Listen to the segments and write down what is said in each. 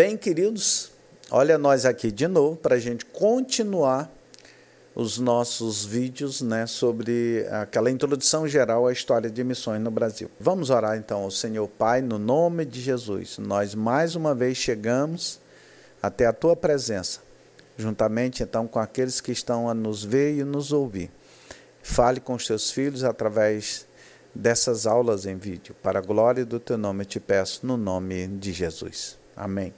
Bem, queridos, olha nós aqui de novo para a gente continuar os nossos vídeos, né, sobre aquela introdução geral à história de missões no Brasil. Vamos orar então ao Senhor Pai, no nome de Jesus. Nós mais uma vez chegamos até a Tua presença, juntamente então com aqueles que estão a nos ver e nos ouvir. Fale com os Teus filhos através dessas aulas em vídeo. Para a glória do Teu nome eu te peço, no nome de Jesus. Amém.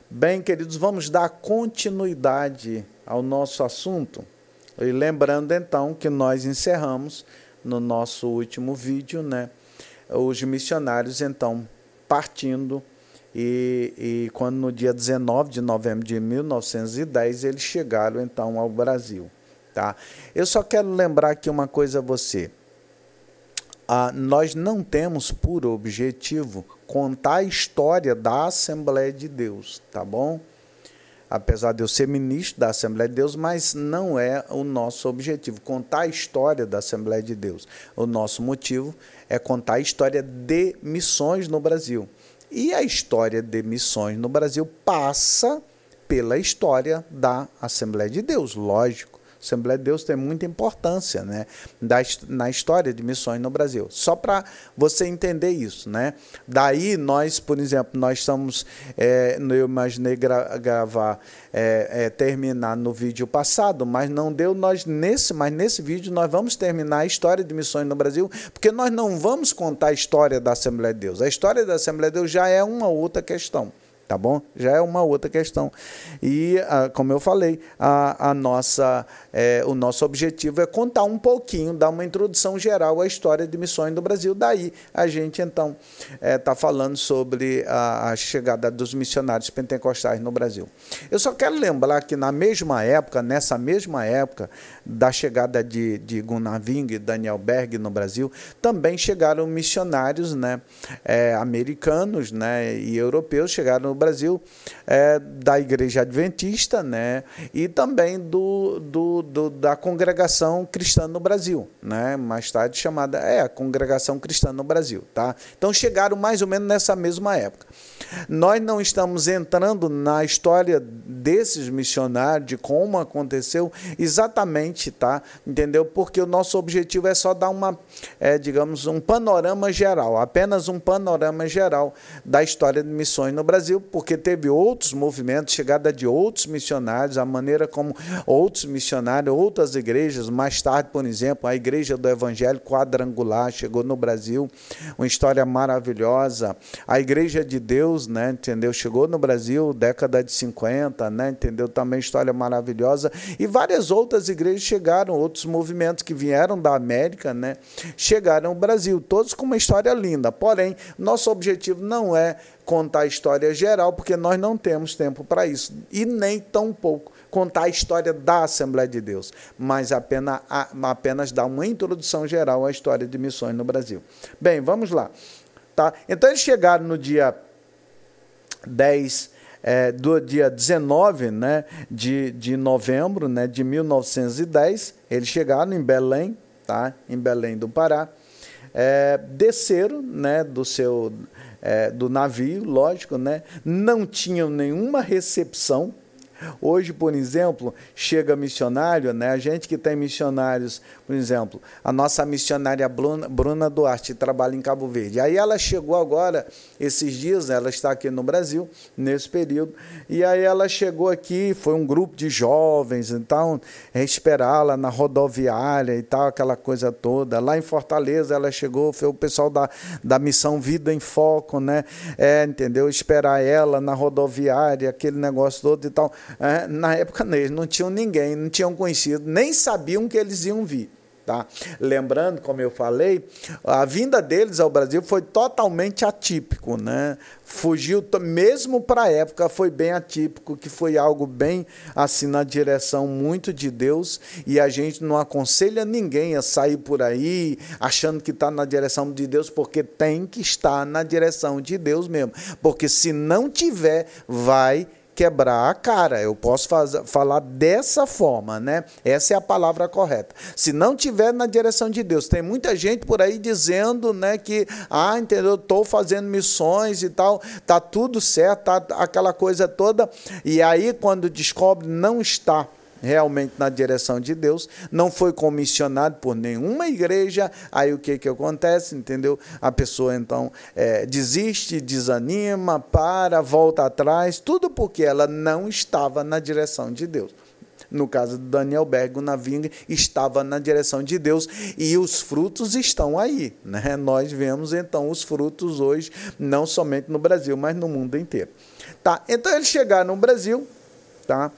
Bem, queridos, vamos dar continuidade ao nosso assunto. E lembrando, então, que nós encerramos no nosso último vídeo, né, os missionários, então, partindo, e quando no dia 19 de novembro de 1910, eles chegaram, então, ao Brasil. Tá? Eu só quero lembrar aqui uma coisa a você. Nós não temos por objetivo contar a história da Assembleia de Deus, tá bom? Apesar de eu ser ministro da Assembleia de Deus, mas não é o nosso objetivo, contar a história da Assembleia de Deus. O nosso motivo é contar a história de missões no Brasil. E a história de missões no Brasil passa pela história da Assembleia de Deus, lógico. A Assembleia de Deus tem muita importância, né, na história de missões no Brasil. Só para você entender isso, né? Daí nós, por exemplo, nós estamos, eu imaginei gravar, terminar no vídeo passado, mas não deu. Mas nesse vídeo nós vamos terminar a história de missões no Brasil, porque nós não vamos contar a história da Assembleia de Deus. A história da Assembleia de Deus já é uma outra questão. Tá bom? Já é uma outra questão. E, como eu falei, o nosso objetivo é contar um pouquinho, dar uma introdução geral à história de missões do Brasil. Daí a gente, então, está falando sobre a chegada dos missionários pentecostais no Brasil. Eu só quero lembrar que nessa mesma época da chegada de Gunnar Wing e Daniel Berg no Brasil, também chegaram missionários, né, americanos, né, e europeus, chegaram no Brasil, da Igreja Adventista, né, e também da Congregação Cristã no Brasil, né, mais tarde chamada a Congregação Cristã no Brasil. Tá? Então chegaram mais ou menos nessa mesma época. Nós não estamos entrando na história desses missionários, de como aconteceu exatamente, tá? Entendeu? Porque o nosso objetivo é só dar digamos, um panorama geral, apenas um panorama geral da história de missões no Brasil, porque teve outros movimentos, chegada de outros missionários, a maneira como outros missionários, outras igrejas, mais tarde, por exemplo, a Igreja do Evangelho Quadrangular chegou no Brasil, uma história maravilhosa. A Igreja de Deus, né, entendeu? Chegou no Brasil, década de 50, né, entendeu? Também história maravilhosa. E várias outras igrejas chegaram, outros movimentos que vieram da América, né, chegaram ao Brasil, todos com uma história linda. Porém, nosso objetivo não é contar a história geral, porque nós não temos tempo para isso, e nem tão pouco contar a história da Assembleia de Deus, mas apenas dar uma introdução geral à história de missões no Brasil. Bem, vamos lá. Tá? Então, eles chegaram no dia 19, né, de novembro, né, de 1910, eles chegaram em Belém, tá? Em Belém do Pará, desceram, né, do navio, lógico, né, não tinham nenhuma recepção. Hoje, por exemplo, chega missionário, né? A gente que tem missionários, por exemplo, a nossa missionária Bruna Duarte trabalha em Cabo Verde. Aí ela chegou agora, esses dias, ela está aqui no Brasil, nesse período, e aí ela chegou aqui, foi um grupo de jovens, então, esperá-la na rodoviária e tal, aquela coisa toda. Lá em Fortaleza ela chegou, foi o pessoal da Missão Vida em Foco, né? Entendeu? Esperar ela na rodoviária, aquele negócio todo e tal. Na época eles não tinham ninguém, não tinham conhecido, nem sabiam que eles iam vir. Tá? Lembrando, como eu falei, a vinda deles ao Brasil foi totalmente atípico, né? Fugiu, mesmo para a época, foi bem atípico, que foi algo bem assim na direção muito de Deus, e a gente não aconselha ninguém a sair por aí achando que está na direção de Deus, porque tem que estar na direção de Deus mesmo, porque se não tiver, vai quebrar a cara. Eu posso falar dessa forma, né? Essa é a palavra correta. Se não tiver na direção de Deus, tem muita gente por aí dizendo, né, que, entendeu, estou fazendo missões e tal, tá tudo certo, tá aquela coisa toda, e aí quando descobre não está realmente na direção de Deus, não foi comissionado por nenhuma igreja, aí o que acontece, entendeu? A pessoa então desiste, desanima, volta atrás, tudo porque ela não estava na direção de Deus. No caso do Daniel Berg, Gunnar estava na direção de Deus e os frutos estão aí, né? Nós vemos então os frutos hoje, não somente no Brasil, mas no mundo inteiro. Tá, então eles chegaram no Brasil, tá?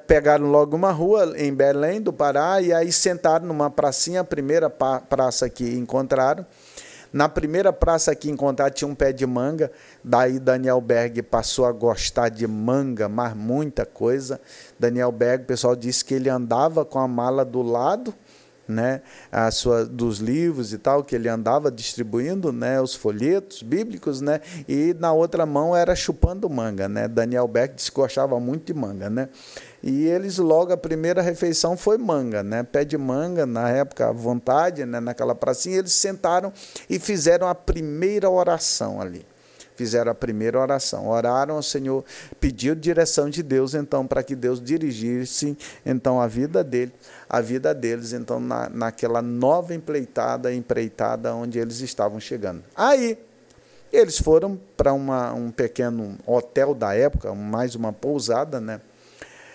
Pegaram logo uma rua em Belém do Pará e aí sentaram numa pracinha, a primeira praça que encontraram. Na primeira praça que encontraram tinha um pé de manga, daí Daniel Berg passou a gostar de manga, mas muita coisa. Daniel Berg, o pessoal disse que ele andava com a mala do lado, né, dos livros e tal, que ele andava distribuindo, né, os folhetos bíblicos, né, e na outra mão era chupando manga, né. Daniel Berg disse que gostava muito de manga, né, e eles logo, a primeira refeição foi manga, né, pé de manga, na época à vontade, né, naquela pracinha, eles sentaram e fizeram a primeira oração ali. Fizeram a primeira oração, oraram ao Senhor, pediram direção de Deus, então, para que Deus dirigisse, então, a vida deles, então, naquela nova empreitada onde eles estavam chegando. Aí, eles foram para um pequeno hotel da época, mais uma pousada, né?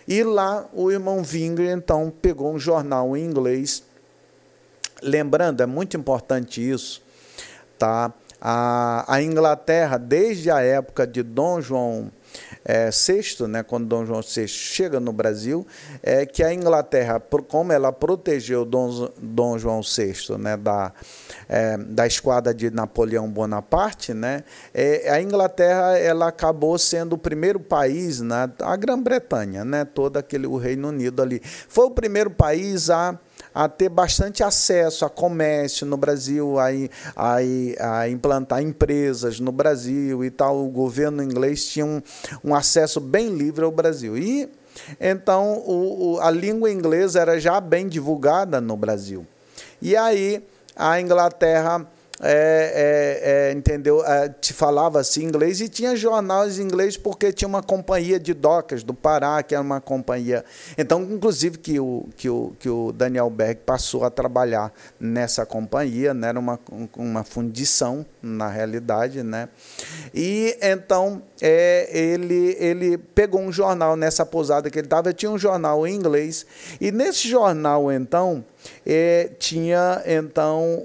E lá o irmão Wingre, então, pegou um jornal em inglês. Lembrando, é muito importante isso, tá? A Inglaterra, desde a época de Dom João VI, né, quando Dom João VI chega no Brasil, que a Inglaterra, como ela protegeu Dom João VI, né, da esquadra de Napoleão Bonaparte, né, a Inglaterra ela acabou sendo o primeiro país, né, a Grã-Bretanha, né, o Reino Unido ali, foi o primeiro país a ter bastante acesso a comércio no Brasil, a implantar empresas no Brasil e tal. O governo inglês tinha um acesso bem livre ao Brasil. E, então, a língua inglesa era já bem divulgada no Brasil. E aí, a Inglaterra... entendeu? Te falava assim inglês e tinha jornais em inglês porque tinha uma companhia de docas do Pará, que era uma companhia. Então, inclusive, que o Daniel Berg passou a trabalhar nessa companhia, né? Era uma fundição, na realidade, né? E então ele pegou um jornal nessa pousada que ele estava, tinha um jornal em inglês, e nesse jornal, então, tinha então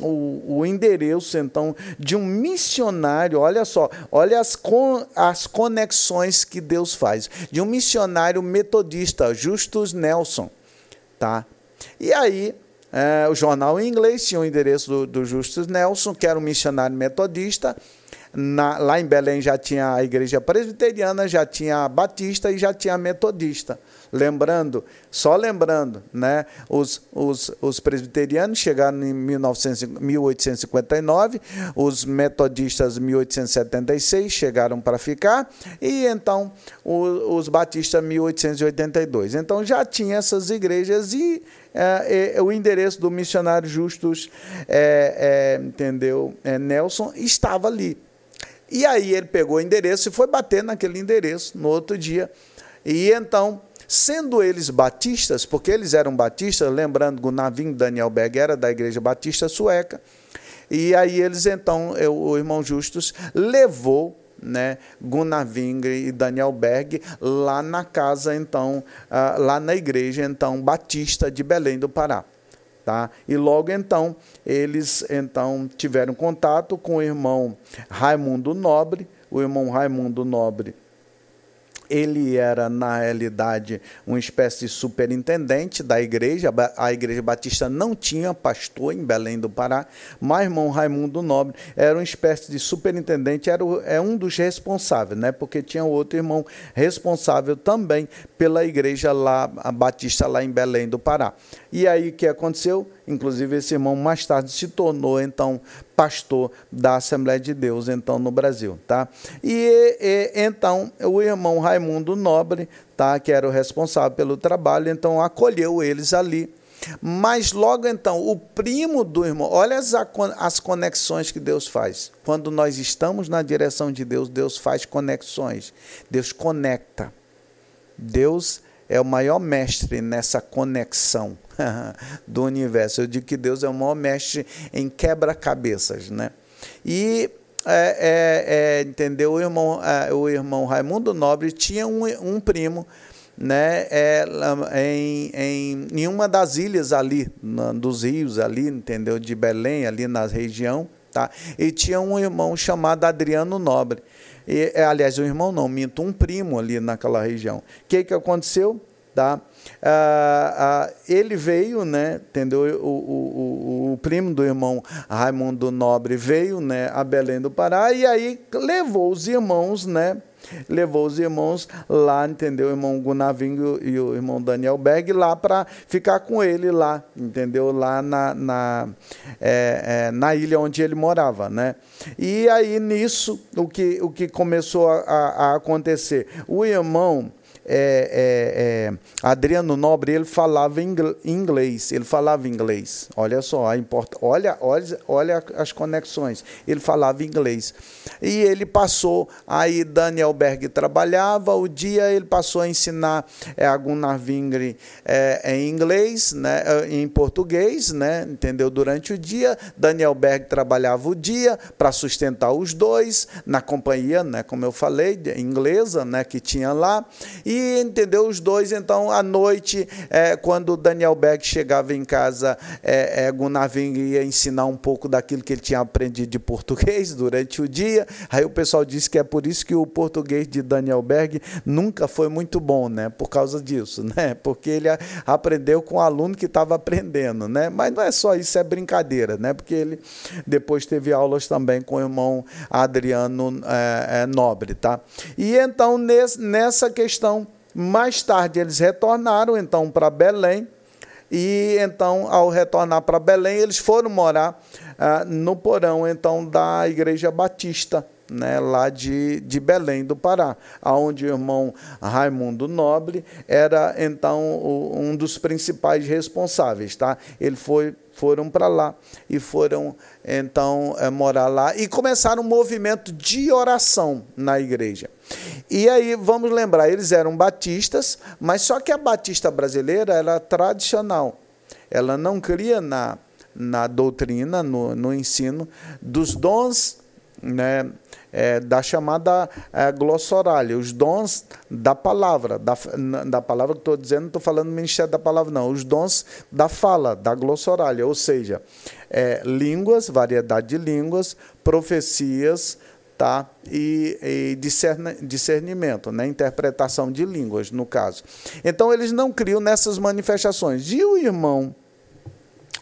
o endereço então de um missionário. Olha só, olha as conexões que Deus faz, de um missionário metodista, Justus Nelson, tá? E aí o jornal em inglês tinha o endereço do Justus Nelson, que era um missionário metodista. Lá em Belém já tinha a igreja presbiteriana, já tinha a batista e já tinha a metodista. Só lembrando, né, os presbiterianos chegaram em 1859, os metodistas em 1876 chegaram para ficar, e então os batistas em 1882. Então já tinha essas igrejas e o endereço do missionário Justus Nelson estava ali. E aí ele pegou o endereço e foi bater naquele endereço no outro dia. E então, sendo eles batistas, porque eles eram batistas, lembrando que o Gunnar Daniel Berg era da igreja batista sueca, e aí eles então, o irmão Justus levou, né, Gunnar Wingre e Daniel Berg lá na casa, então, lá na igreja então batista de Belém do Pará. Tá? E logo então, eles então tiveram contato com o irmão Raimundo Nobre. O irmão Raimundo Nobre Ele era, na realidade, uma espécie de superintendente da igreja. A Igreja Batista não tinha pastor em Belém do Pará, mas o irmão Raimundo Nobre era uma espécie de superintendente, é um dos responsáveis, né? Porque tinha outro irmão responsável também pela igreja lá, a Batista lá em Belém do Pará. E aí o que aconteceu? Inclusive esse irmão mais tarde se tornou então pastor da Assembleia de Deus então no Brasil, tá? E então o irmão Raimundo Nobre, tá, que era o responsável pelo trabalho, então acolheu eles ali. Mas logo então, o primo do irmão, olha as conexões que Deus faz. Quando nós estamos na direção de Deus, Deus faz conexões, Deus conecta. Deus é o maior mestre nessa conexão do universo. Eu digo que Deus é o maior mestre em quebra-cabeças, né? E entendeu? O irmão Raimundo Nobre tinha um primo, né, em uma das ilhas ali, dos rios ali, entendeu? De Belém, ali na região, tá? E tinha um irmão chamado Adriano Nobre. Aliás, um irmão não, minto, um primo ali naquela região. O que aconteceu? Tá? Ele veio, né, entendeu? O primo do irmão Raimundo Nobre veio, né, a Belém do Pará, e aí levou os irmãos, né? Levou os irmãos lá, entendeu? O irmão Gunavinho e o irmão Daniel Berg lá para ficar com ele lá, entendeu? Lá na ilha onde ele morava, né? E aí nisso o que começou a acontecer? O irmão Adriano Nobre, ele falava inglês, olha só, olha as conexões, ele falava inglês, e ele passou, aí Daniel Berg trabalhava, o dia ele passou a ensinar a Gunnar Vingre em inglês, né, em português, né, entendeu, durante o dia, Daniel Berg trabalhava o dia para sustentar os dois, na companhia, né, como eu falei, inglesa, né, que tinha lá, e entendeu, os dois, então, à noite, quando Daniel Berg chegava em casa, Gunnar Vingre ia ensinar um pouco daquilo que ele tinha aprendido de português durante o dia. Aí o pessoal disse que é por isso que o português de Daniel Berg nunca foi muito bom, né? Por causa disso, né? Porque ele aprendeu com o aluno que estava aprendendo, né? Mas não é só isso, é brincadeira, né? Porque ele depois teve aulas também com o irmão Adriano Nobre, tá? E então, nessa questão, mais tarde eles retornaram então para Belém, e então ao retornar para Belém eles foram morar no porão então da Igreja Batista, né, lá de Belém do Pará, onde o irmão Raimundo Nobre era então um dos principais responsáveis, tá? Foram para lá e foram então morar lá e começaram um movimento de oração na igreja. E aí, vamos lembrar, eles eram batistas, mas só que a batista brasileira era tradicional. Ela não cria na doutrina, no ensino dos dons, né, da chamada glossorália, os dons da palavra, da palavra que estou dizendo, não estou falando do ministério da palavra, não, os dons da fala, da glossorália, ou seja, línguas, variedade de línguas, profecias, tá? E discernimento, né? Interpretação de línguas, no caso. Então, eles não criam nessas manifestações. E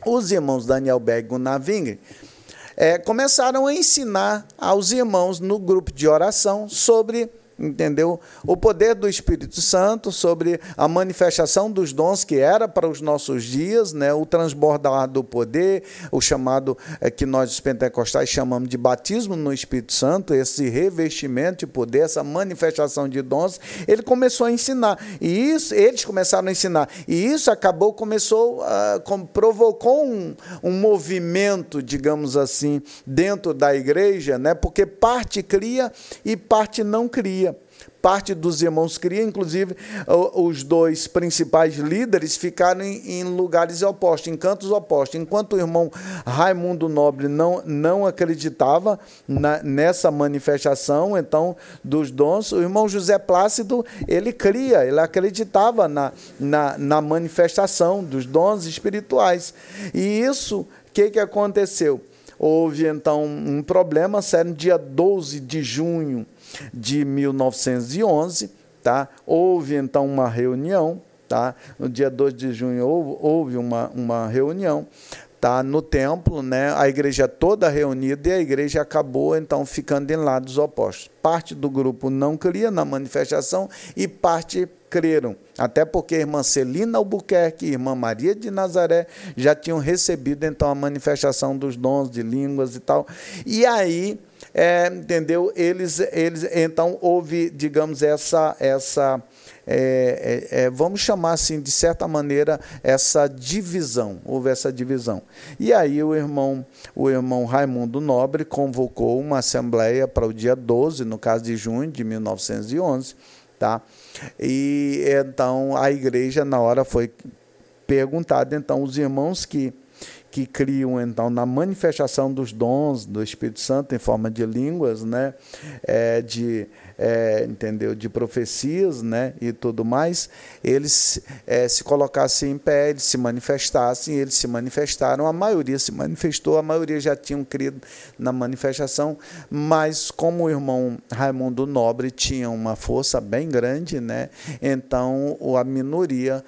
os irmãos Daniel Berg e Gunnar Vingre começaram a ensinar aos irmãos no grupo de oração sobre, entendeu, o poder do Espírito Santo, sobre a manifestação dos dons que era para os nossos dias, né, o transbordar do poder, o chamado que nós os pentecostais chamamos de batismo no Espírito Santo, esse revestimento de poder, essa manifestação de dons. Ele começou a ensinar, e isso eles começaram a ensinar, e isso provocou um movimento, digamos assim, dentro da igreja, né, porque parte cria e parte não cria. Parte dos irmãos cria, inclusive os dois principais líderes ficaram em lugares opostos, em cantos opostos. Enquanto o irmão Raimundo Nobre não acreditava nessa manifestação então dos dons, o irmão José Plácido, ele acreditava na manifestação dos dons espirituais. E isso, o que aconteceu? Houve, então, um problema sério no dia 12 de junho de 1911, tá? Houve então uma reunião, tá? No dia 2 de junho houve uma reunião, tá? No templo, né? A igreja toda reunida, e a igreja acabou então ficando em lados opostos. Parte do grupo não cria na manifestação e parte creram, até porque a irmã Celina Albuquerque e a irmã Maria de Nazaré já tinham recebido então a manifestação dos dons de línguas e tal. E aí, entendeu? Eles então houve, digamos, vamos chamar assim, de certa maneira, essa divisão, houve essa divisão. E aí o irmão Raimundo Nobre convocou uma assembleia para o dia 12, no caso de junho de 1911, tá? E então a igreja, na hora, foi perguntada, então, os irmãos que criam então na manifestação dos dons do Espírito Santo em forma de línguas, né, entendeu, de profecias, né, e tudo mais, eles se colocassem em pé, eles se manifestassem, eles se manifestaram, a maioria se manifestou, a maioria já tinham crido na manifestação, mas como o irmão Raimundo Nobre tinha uma força bem grande, né, então a minoria,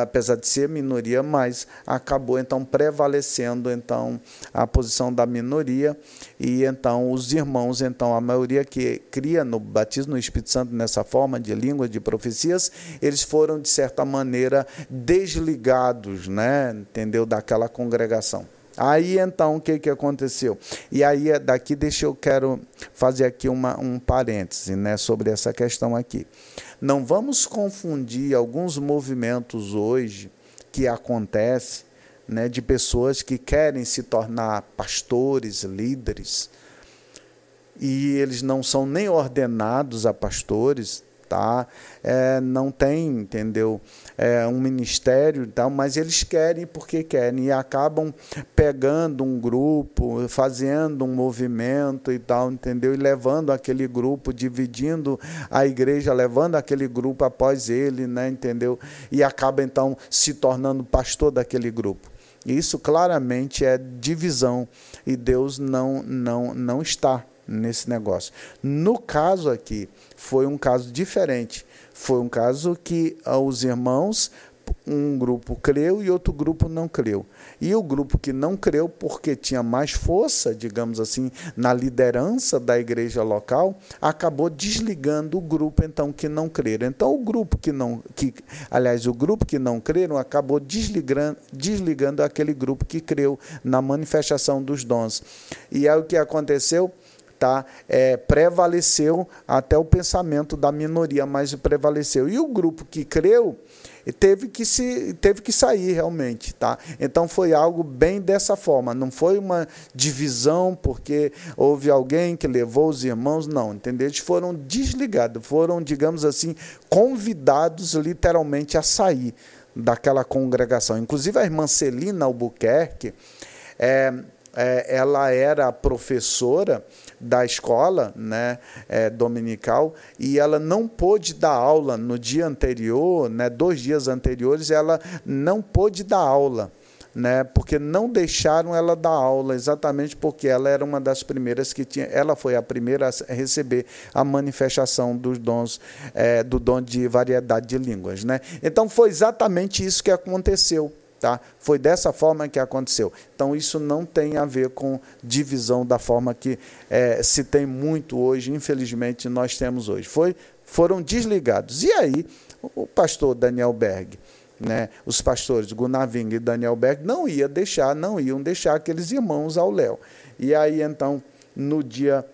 apesar de ser minoria, mas acabou então prevalecendo então a posição da minoria, e então os irmãos, então a maioria que cria no batismo no Espírito Santo nessa forma de língua, de profecias, eles foram de certa maneira desligados, né, entendeu, daquela congregação. Aí então o que aconteceu? E aí daqui quero fazer aqui um parêntese, né, sobre essa questão aqui. Não vamos confundir alguns movimentos hoje que acontecem, né, de pessoas que querem se tornar pastores, líderes, e eles não são nem ordenados a pastores, tá? Não tem, entendeu, um ministério e tal, mas eles querem porque querem, e acabam pegando um grupo, fazendo um movimento e tal, entendeu, e levando aquele grupo, dividindo a igreja, levando aquele grupo após ele, né, entendeu, e acaba então se tornando pastor daquele grupo. Isso claramente é divisão, e Deus não está nesse negócio. No caso aqui, foi um caso diferente. Foi um caso que os irmãos, um grupo creu e outro grupo não creu. E o grupo que não creu, porque tinha mais força, digamos assim, na liderança da igreja local, acabou desligando o grupo então que não creram. Então o grupo o grupo que não creram acabou desligando aquele grupo que creu na manifestação dos dons. E aí o que aconteceu? Tá? Prevaleceu até o pensamento da minoria, mas prevaleceu. E o grupo que creu teve que sair realmente, tá? Então foi algo bem dessa forma, não foi uma divisão porque houve alguém que levou os irmãos, não, entendeu? Eles foram desligados, foram, digamos assim, convidados literalmente a sair daquela congregação. Inclusive a irmã Celina Albuquerque, ela era professora da escola, né, dominical, e ela não pôde dar aula no dia anterior, né, 2 dias anteriores, ela não pôde dar aula, né, porque não deixaram ela dar aula, exatamente porque ela era uma das primeiras ela foi a primeira a receber a manifestação dos dons, do dom de variedade de línguas, né? Então foi exatamente isso que aconteceu. Tá? Foi dessa forma que aconteceu. Então, isso não tem a ver com divisão da forma que se tem muito hoje, infelizmente, nós temos hoje. Foram desligados. E aí, o pastor Daniel Berg, né, os pastores Gunnar Ving e Daniel Berg não iam deixar aqueles irmãos ao léu. E aí, então, no dia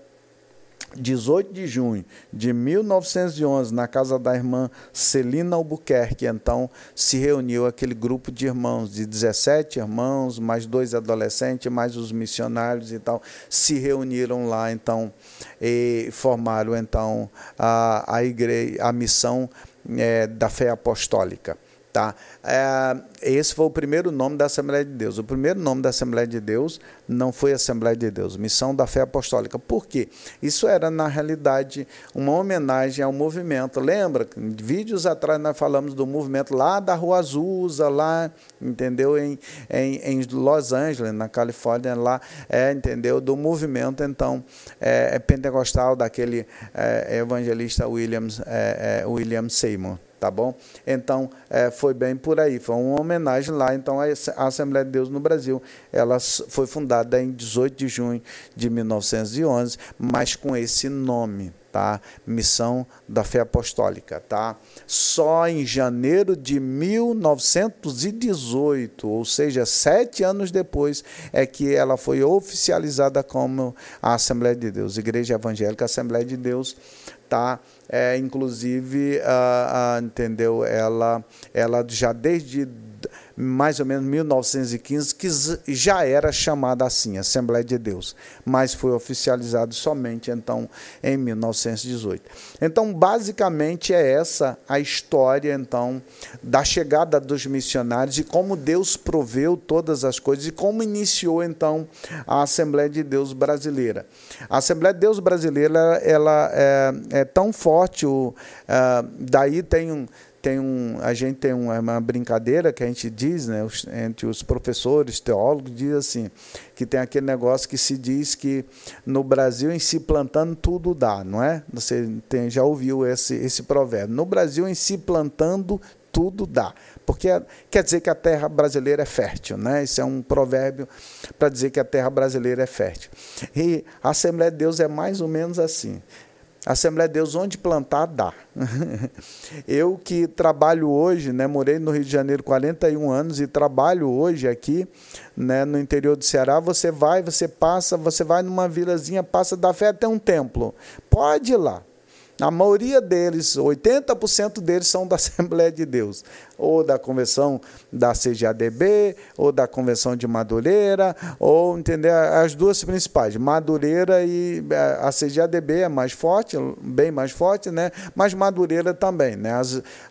18 de junho de 1911, na casa da irmã Celina Albuquerque, então se reuniu aquele grupo de irmãos, de 17 irmãos, mais 2 adolescentes, mais os missionários e tal, se reuniram lá, então, e formaram, então, a igreja, a missão da fé apostólica. Tá? Esse foi o primeiro nome da Assembleia de Deus. O primeiro nome da Assembleia de Deus não foi Assembleia de Deus, Missão da Fé Apostólica. Por quê? Isso era, na realidade, uma homenagem ao movimento. Lembra? Vídeos atrás nós falamos do movimento lá da Rua Azusa, lá, entendeu? Em Los Angeles, na Califórnia, lá, entendeu? Do movimento, então, pentecostal, daquele evangelista William Seymour. Tá bom? Então, foi bem por aí, foi uma homenagem lá. Então, a Assembleia de Deus no Brasil, ela foi fundada em 18 de junho de 1911, mas com esse nome, tá? Missão da Fé Apostólica, tá? Só em janeiro de 1918, ou seja, 7 anos depois, é que ela foi oficializada como a Assembleia de Deus, Igreja Evangélica Assembleia de Deus, tá? Inclusive, entendeu? Ela já desde mais ou menos 1915, que já era chamada assim, Assembleia de Deus, mas foi oficializado somente, então, em 1918. Então, basicamente, é essa a história, então, da chegada dos missionários e como Deus proveu todas as coisas e como iniciou, então, a Assembleia de Deus brasileira. A Assembleia de Deus brasileira, ela é tão forte, daí a gente tem uma brincadeira que a gente diz, né, entre os professores, teólogos, diz assim, que tem aquele negócio que se diz que no Brasil, em si plantando, tudo dá, não é? Você já ouviu esse provérbio. No Brasil, em si plantando, tudo dá. Porque quer dizer que a terra brasileira é fértil, né? Isso é um provérbio para dizer que a terra brasileira é fértil. E a Assembleia de Deus é mais ou menos assim. A Assembleia de Deus, onde plantar, dá. Eu que trabalho hoje, né, morei no Rio de Janeiro 41 anos e trabalho hoje aqui, né, no interior do Ceará, você vai numa vilazinha, passa da fé até um templo. Pode ir lá. A maioria deles, 80% deles são da Assembleia de Deus, ou da convenção da CGADB, ou da convenção de Madureira, ou, entender, as duas principais, Madureira e a CGADB é mais forte, bem mais forte, né? Mas Madureira também, né?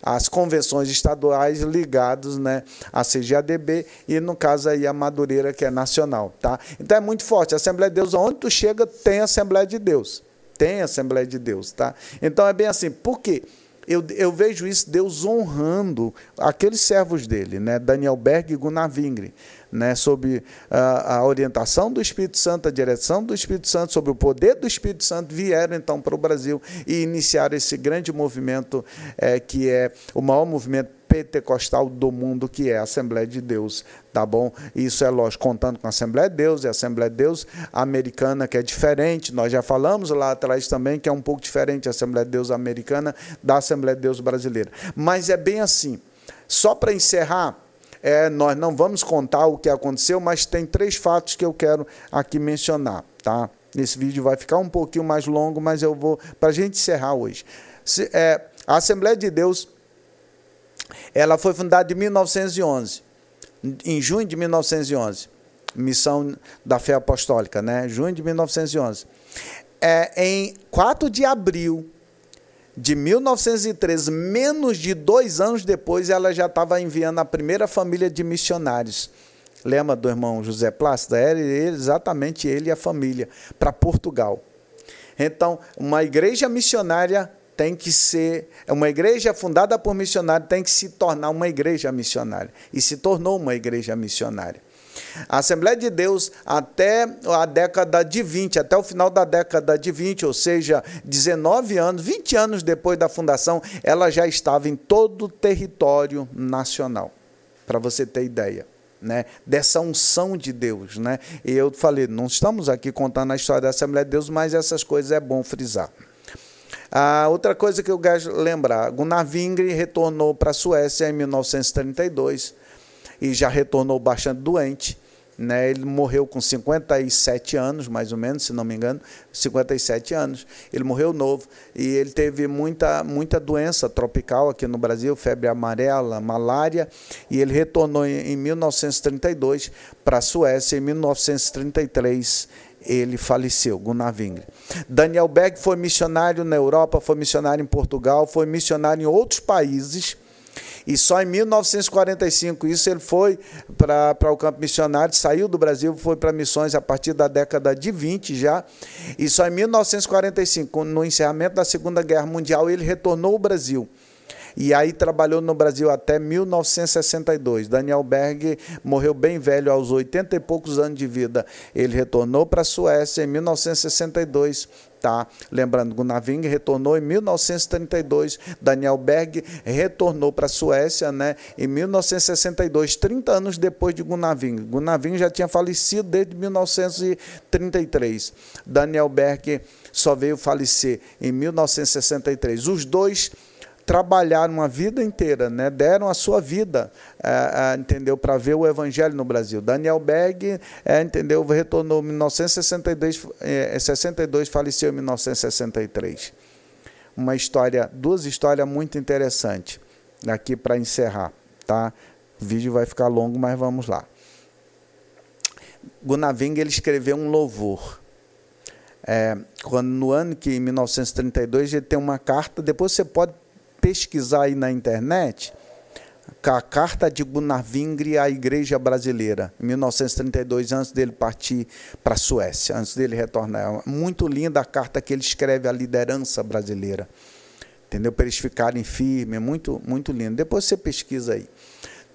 As convenções estaduais ligadas, né, à CGADB e, no caso, aí a Madureira, que é nacional, tá? Então é muito forte. A Assembleia de Deus, onde tu chega, tem Assembleia de Deus. Tem Assembleia de Deus, tá? Então é bem assim, por quê? Eu vejo isso, Deus honrando aqueles servos dele, né? Daniel Berg e Gunnar Wingren, né? Sob a orientação do Espírito Santo, a direção do Espírito Santo, sobre o poder do Espírito Santo, vieram então para o Brasil e iniciaram esse grande movimento, que é o maior movimento pentecostal do mundo, que é a Assembleia de Deus, tá bom? Isso é lógico, contando com a Assembleia de Deus, e a Assembleia de Deus americana, que é diferente, nós já falamos lá atrás também, que é um pouco diferente a Assembleia de Deus americana da Assembleia de Deus brasileira. Mas é bem assim, só para encerrar, nós não vamos contar o que aconteceu, mas tem 3 fatos que eu quero aqui mencionar, tá? Esse vídeo vai ficar um pouquinho mais longo, mas eu vou, para a gente encerrar hoje. A Assembleia de Deus, ela foi fundada em 1911, em junho de 1911, Missão da Fé Apostólica, né? Junho de 1911. Em 4 de abril de 1913, menos de 2 anos depois, ela já estava enviando a primeira família de missionários. Lembra do irmão José Plácido? Era exatamente ele e a família, para Portugal. Então, uma igreja missionária tem que ser, uma igreja fundada por missionários tem que se tornar uma igreja missionária. E se tornou uma igreja missionária. A Assembleia de Deus, até a década de 20, até o final da década de 20, ou seja, 19 anos, 20 anos depois da fundação, ela já estava em todo o território nacional, para você ter ideia, né, dessa unção de Deus, né? E eu falei, não estamos aqui contando a história da Assembleia de Deus, mas essas coisas é bom frisar. Outra coisa que eu quero lembrar, Gunnar Wingren retornou para a Suécia em 1932 e já retornou bastante doente, né? Ele morreu com 57 anos, mais ou menos, se não me engano, 57 anos. Ele morreu novo e ele teve muita doença tropical aqui no Brasil, febre amarela, malária, e ele retornou em 1932 para a Suécia. Em 1933 ele faleceu, Gunnar Wingren. Daniel Berg foi missionário na Europa, foi missionário em Portugal, foi missionário em outros países, E só em 1945, isso ele foi para o campo missionário, saiu do Brasil, foi para missões a partir da década de 20 já, e só em 1945, no encerramento da Segunda Guerra Mundial, ele retornou ao Brasil. E aí trabalhou no Brasil até 1962. Daniel Berg morreu bem velho, aos 80 e poucos anos de vida. Ele retornou para a Suécia em 1962. Tá? Lembrando, Gunnar Wing retornou em 1932. Daniel Berg retornou para a Suécia, né, em 1962, 30 anos depois de Gunnar Wing. Gunnar Wing já tinha falecido desde 1933. Daniel Berg só veio falecer em 1963. Os dois trabalharam a vida inteira, né? Deram a sua vida, entendeu, para ver o evangelho no Brasil. Daniel Berg, entendeu, retornou em 1962, faleceu em 1963. Uma história, duas histórias muito interessantes aqui para encerrar, tá? O vídeo vai ficar longo, mas vamos lá. Gunnar Wing, ele escreveu um louvor. No ano que, em 1932, ele tem uma carta, depois você pode pesquisar aí na internet, a carta de Gunnar Wing à Igreja Brasileira, em 1932, antes dele partir para a Suécia, antes dele retornar. Muito linda a carta que ele escreve à liderança brasileira, entendeu? Para eles ficarem firmes, muito, muito lindo. Depois você pesquisa aí,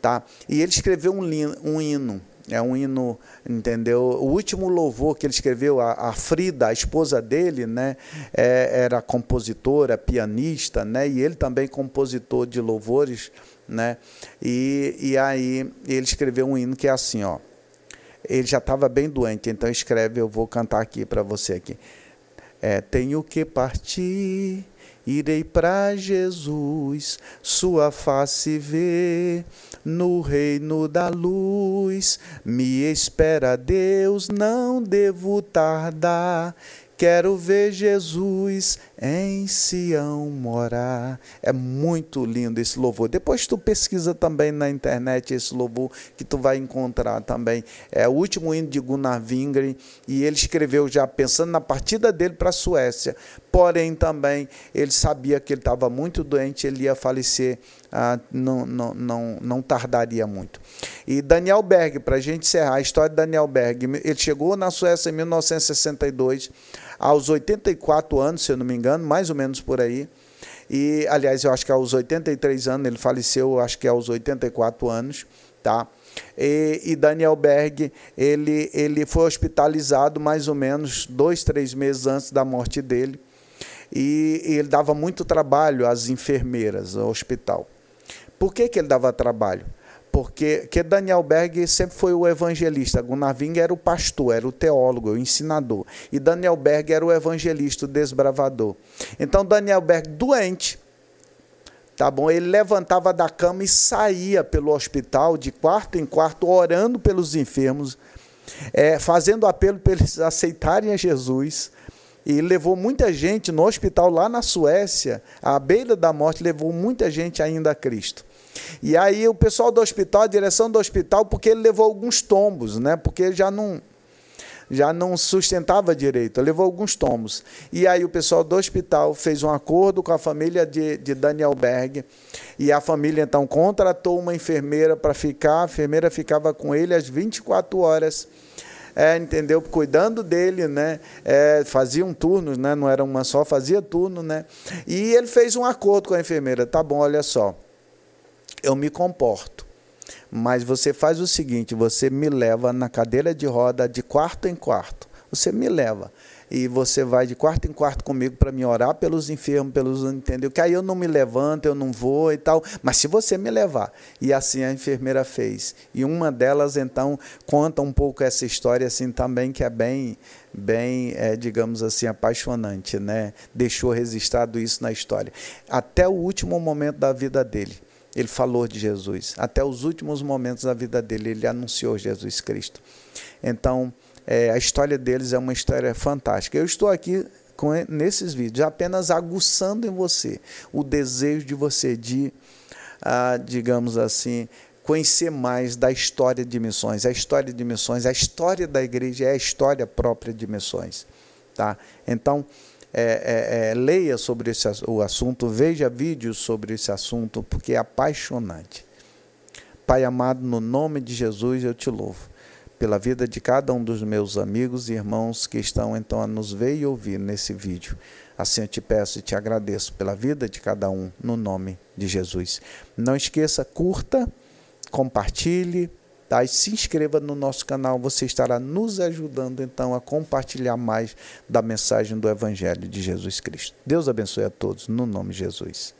tá? E ele escreveu um hino. É um hino, entendeu? O último louvor que ele escreveu, a Frida, a esposa dele, né, era compositora, pianista, né, e ele também compositor de louvores, né, e aí ele escreveu um hino que é assim, ó. Ele já estava bem doente, então escreve, eu vou cantar aqui para você aqui. Tenho que partir, irei para Jesus, sua face ver, no reino da luz, me espera Deus, não devo tardar, quero ver Jesus em Sião morar. É muito lindo esse louvor. Depois tu pesquisa também na internet esse louvor, que tu vai encontrar também. É o último hino de Gunnar Wing, e ele escreveu já pensando na partida dele para a Suécia. Porém, também, ele sabia que ele estava muito doente, ele ia falecer, não tardaria muito. E Daniel Berg, para a gente encerrar a história de Daniel Berg, ele chegou na Suécia em 1962, aos 84 anos, se eu não me engano, mais ou menos por aí. E, aliás, eu acho que aos 83 anos, ele faleceu, acho que aos 84 anos, tá? E Daniel Berg, ele foi hospitalizado mais ou menos 2, 3 meses antes da morte dele. E ele dava muito trabalho às enfermeiras ao hospital. Por que ele dava trabalho? Porque Daniel Berg sempre foi o evangelista. Gunnar Wing era o pastor, era o teólogo, o ensinador. E Daniel Berg era o evangelista, o desbravador. Então, Daniel Berg, doente, tá bom? Ele levantava da cama e saía pelo hospital, de quarto em quarto, orando pelos enfermos, fazendo apelo para eles aceitarem a Jesus. E levou muita gente no hospital lá na Suécia, à beira da morte, levou muita gente ainda a Cristo. E aí o pessoal do hospital, a direção do hospital, porque ele levou alguns tombos, né? Porque ele já não sustentava direito, levou alguns tombos. E aí o pessoal do hospital fez um acordo com a família de Daniel Berg, e a família então contratou uma enfermeira para ficar, a enfermeira ficava com ele às 24 horas, entendeu? Cuidando dele, né? Fazia um turno, né? Não era uma só, fazia turno, né? E ele fez um acordo com a enfermeira. Tá bom, olha só, eu me comporto, mas você faz o seguinte, você me leva na cadeira de roda de quarto em quarto. Você me leva. E você vai de quarto em quarto comigo para me orar pelos enfermos, entendeu? Que aí eu não me levanto, eu não vou e tal. Mas se você me levar. E assim a enfermeira fez. E uma delas, então, conta um pouco essa história assim também, que é bem, digamos assim, apaixonante, né? Deixou registrado isso na história. Até o último momento da vida dele, ele falou de Jesus. Até os últimos momentos da vida dele, ele anunciou Jesus Cristo. Então, a história deles é uma história fantástica. Eu estou aqui nesses vídeos apenas aguçando em você o desejo de você de, digamos assim, conhecer mais da história de missões. A história de missões, a história da igreja é a história própria de missões. Tá? Então, leia sobre o assunto, veja vídeos sobre esse assunto, porque é apaixonante. Pai amado, no nome de Jesus eu te louvo pela vida de cada um dos meus amigos e irmãos que estão então a nos ver e ouvir nesse vídeo. Assim eu te peço e te agradeço pela vida de cada um, no nome de Jesus. Não esqueça, curta, compartilhe, tá? E se inscreva no nosso canal, você estará nos ajudando então a compartilhar mais da mensagem do Evangelho de Jesus Cristo. Deus abençoe a todos, no nome de Jesus.